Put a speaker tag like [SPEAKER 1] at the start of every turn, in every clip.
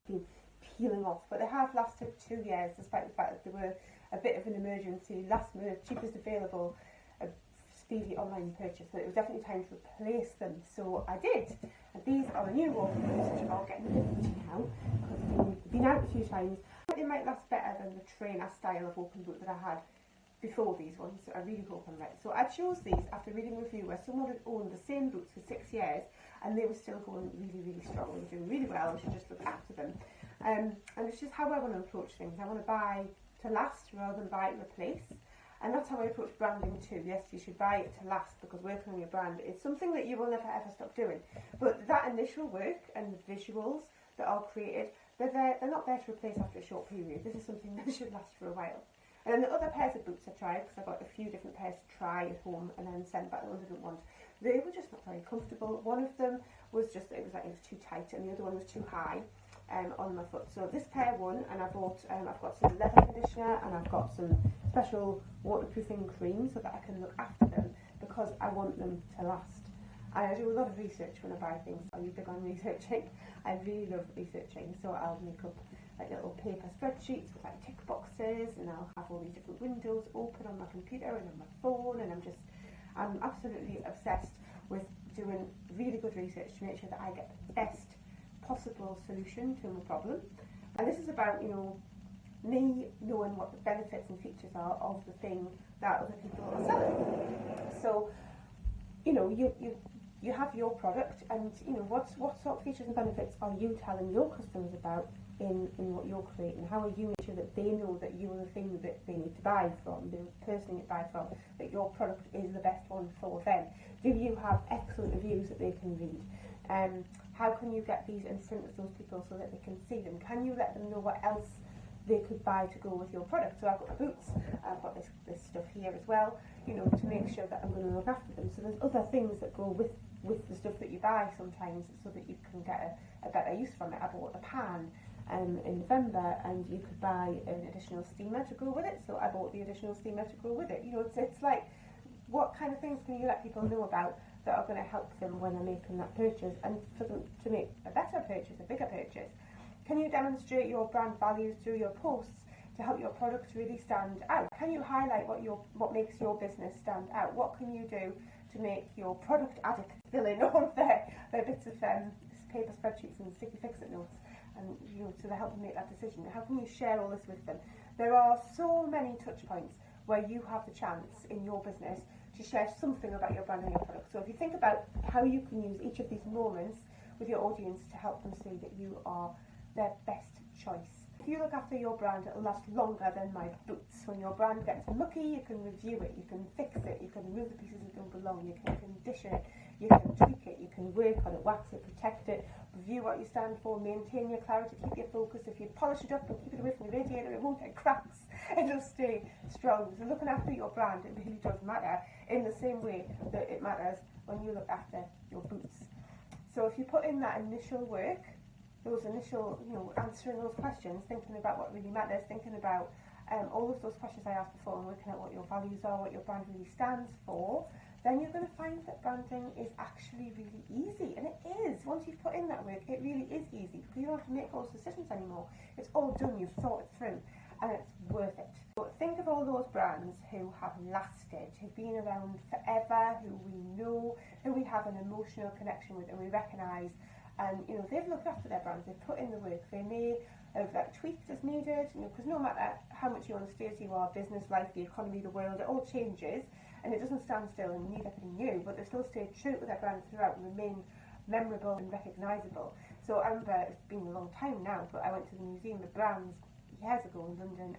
[SPEAKER 1] been peeling off, but they have lasted 2 years, despite the fact that they were a bit of an emergency, last minute, cheapest available, a speedy online purchase. So it was definitely time to replace them. So I did, and these are the new walking boots, which are getting empty now because they've been out a few times. They might last better than the trainer style of walking boot that I had before these ones, so I really hope I'm right. So I chose these after reading a review where someone had owned the same boots for 6 years and they were still going really, really strong. They were doing really well. We should just look after them. And it's just how I want to approach things. I want to buy to last rather than buy to replace. And that's how I approach branding too. Yes, you should buy it to last because working on your brand is something that you will never ever stop doing. But that initial work and the visuals that are created, they're not there to replace after a short period. This is something that should last for a while. And then the other pairs of boots I tried, because I got a few different pairs to try at home and then send back the ones I didn't want, they were just not very comfortable. One of them was just, it was too tight, and the other one was too high on my foot. So this pair won, and I bought, I've got some leather conditioner and I've got some special waterproofing cream so that I can look after them because I want them to last. And I do a lot of research when I buy things. Are you big on researching? I really love researching, so I'll make up like little paper spreadsheets with like tick boxes, and I'll have all these different windows open on my computer and on my phone, and I'm absolutely obsessed with doing really good research to make sure that I get the best possible solution to my problem. And this is about, me knowing what the benefits and features are of the thing that other people are selling. So, you have your product, and what sort of features and benefits are you telling your customers about in what you're creating? How are you making sure that they know that you're the thing that they need to buy from, the person they need to buy from, that your product is the best one for them? Do you have excellent reviews that they can read? How can you get these in front of those people so that they can see them? Can you let them know what else they could buy to go with your product? So I've got my boots, I've got this stuff here as well, to make sure that I'm going to look after them. So there's other things that go with the stuff that you buy sometimes so that you can get a better use from it. I bought a pan in November, and you could buy an additional steamer to go with it, so I bought the additional steamer to go with it. It's like, what kind of things can you let people know about that are going to help them when they're making that purchase, and for them to make a better purchase, a bigger purchase? Can you demonstrate your brand values through your posts to help your products really stand out? Can you highlight what makes your business stand out? What can you do to make your product addicts fill in all of their bits of paper spreadsheets and sticky fix-it notes, and so they help them make that decision? How can you share all this with them? There are so many touch points where you have the chance in your business to share something about your brand and your product. So if you think about how you can use each of these moments with your audience to help them see that you are their best choice. If you look after your brand, it will last longer than my boots. When your brand gets mucky, you can review it, you can fix it, you can remove the pieces that don't belong, you can condition it, you can tweak it, you can work on it, wax it, protect it, review what you stand for, maintain your clarity, keep your focus. If you polish it up and keep it away from the radiator, it won't get cracks, it'll stay strong. So looking after your brand, it really does matter, in the same way that it matters when you look after your boots. So if you put in that initial work, those initial, answering those questions, thinking about what really matters, thinking about all of those questions I asked before, and working out what your values are, what your brand really stands for, then you're going to find that branding is actually really easy. And it is. Once you've put in that work, it really is easy, because you don't have to make those decisions anymore. It's all done, you've thought it through, and it's worth it. But think of all those brands who have lasted, who've been around forever, who we know, who we have an emotional connection with, and we recognise. And they've looked after their brands, they've put in the work, they may have tweaked as needed, because no matter how much you want to stay as you are, business, life, the economy, the world, it all changes, and it doesn't stand still and need everything new, but they still stay true to their brand throughout and remain memorable and recognisable. So I remember, it's been a long time now, but I went to the Museum of Brands years ago in London,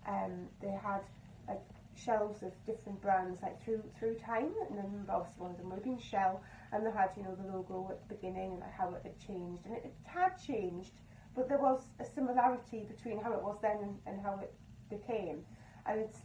[SPEAKER 1] and they had like shelves of different brands like through time, and then obviously one of them would have been Shell, and they had the logo at the beginning and how it had changed, and it had changed, but there was a similarity between how it was then and how it became, and it's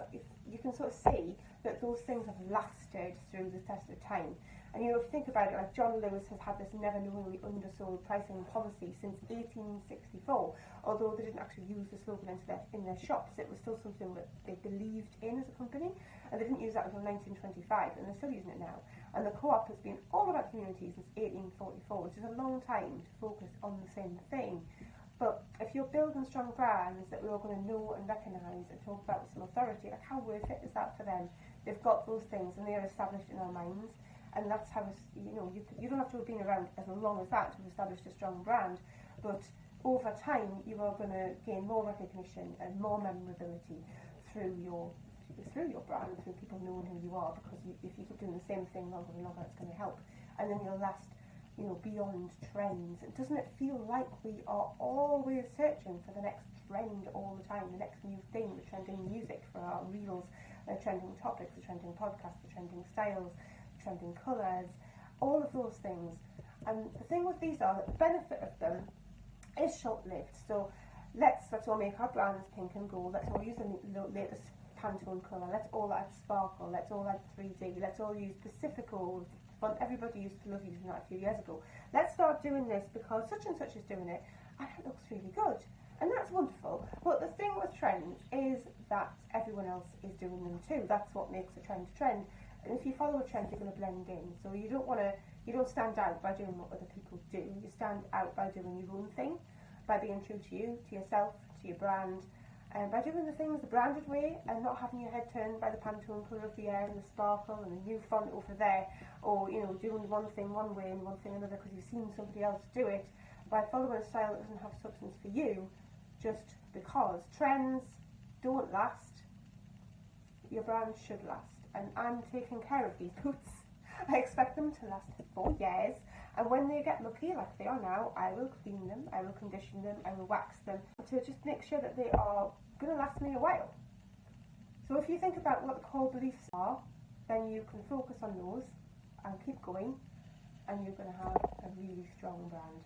[SPEAKER 1] you can sort of see that those things have lasted through the test of time. And if you think about it, like John Lewis has had this never knowingly undersold pricing policy since 1864. Although they didn't actually use the slogan in their shops, it was still something that they believed in as a company, and they didn't use that until 1925, and they're still using it now. And the co-op has been all about community since 1844, which is a long time to focus on the same thing. But if you're building strong brands that we're all going to know and recognise and talk about with some authority, like how worth it is that for them? They've got those things and they're established in our minds, and that's how, you don't have to have been around as long as that to have established a strong brand, but over time you are going to gain more recognition and more memorability through your brand, through people knowing who you are, because if you keep doing the same thing longer and longer, it's going to help. And then you'll last, beyond trends. And doesn't it feel like we are always searching for the next trend all the time, the next new thing, the trending music for our reels, the trending topics, the trending podcasts, the trending styles, the trending colours, all of those things. And the thing with these are that the benefit of them is short-lived. So let's all make our brands pink and gold. Let's all use the latest Pantone colour. Let's all add sparkle. Let's all add 3D. Let's all use Pacifico. Everybody used to love using that a few years ago. Let's start doing this because such and such is doing it and it looks really good. And that's wonderful. But the thing with trends is that everyone else is doing them too. That's what makes a trend a trend. And if you follow a trend, you're going to blend in. So you don't stand out by doing what other people do. You stand out by doing your own thing, by being true to you, to yourself, to your brand, and by doing the things the branded way and not having your head turned by the Pantone colour of the air and the sparkle and the new font over there, or doing one thing one way and one thing another because you've seen somebody else do it, by following a style that doesn't have substance for you, just because. Trends don't last. Your brand should last, and I'm taking care of these boots. I expect them to last for years, and when they get mucky like they are now, I will clean them, I will condition them, I will wax them to just make sure that they are going to last me a while. So if you think about what the core beliefs are, then you can focus on those and keep going, and you're going to have a really strong brand.